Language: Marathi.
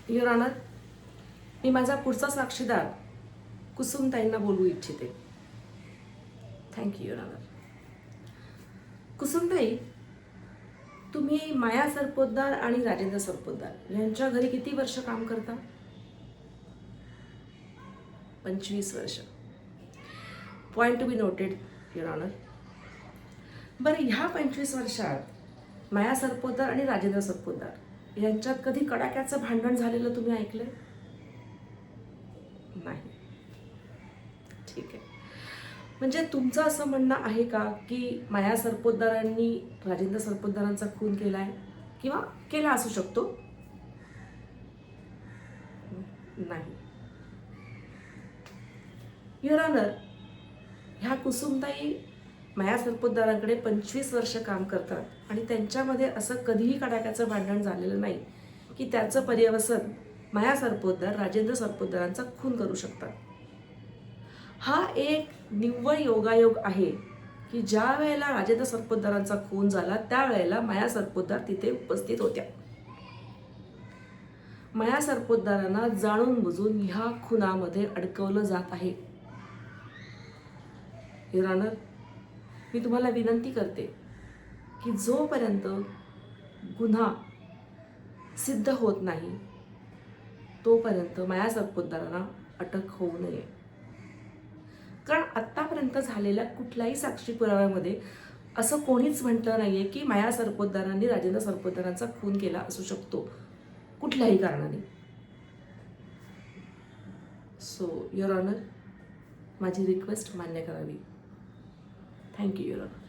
युअर ऑनर, मी माझा पुढचा साक्षीदार कुसुमताईंना बोलू इच्छिते. Thank you your honour. कुसुमताई, तुम्ही माया सरपोतदार आणि राजेंद्र सरपोतदार यांच्या घरी किती वर्ष काम करता? 25 वर्ष. Point to be noted your honour. बरं, ह्या 25 वर्षात माया सरपोतदार आणि राजेंद्र सरपोतदार यांच्यात कधी कडाक्याचं भांडण झालेलं तुम्ही ऐकलंय? नाही. ठीक आहे. म्हणजे तुमचं असं म्हणणं आहे का की माया सरपोतदारांनी राजेंद्र सरपोतदारांचा खून केलाय किंवा केला असू शकतो? नाही. युअर ऑनर, ह्या कुसुमताई माया सरपोतदारांकडे 25 वर्ष काम करतात आणि त्यांच्यामध्ये असं कधीही कडाक्याचं भांडण झालेलं नाही की त्याचं पर्यवसन माया सरपोतदार राजेंद्र सरपोतदारांचा खून करू शकतात. हा एक निव्वळ योगायोग आहे की ज्या वेळेला राजेंद्र सरपोतदारांचा खून झाला त्यावेळेला माया सरपोतदार तिथे उपस्थित होत्या. माया सरपोतदारांना जाणून बुजून ह्या खुनामध्ये अडकवलं जात आहे. युअर ऑनर, मी तुम्हाला विनंती करते की जोपर्यंत गुन्हा सिद्ध होत नाही तोपर्यंत माया सरपोतदारांना अटक होऊ नये. कारण आत्तापर्यंत झालेल्या कुठल्याही साक्षी पुराव्यामध्ये असं कोणीच म्हटलं नाहीये की माया सरपोतदारांनी राजेंद्र सरपोतदारांचा खून केला असू शकतो कुठल्याही कारणाने. सो युअर ऑनर, माझी रिक्वेस्ट मान्य करावी. Thank you your honour.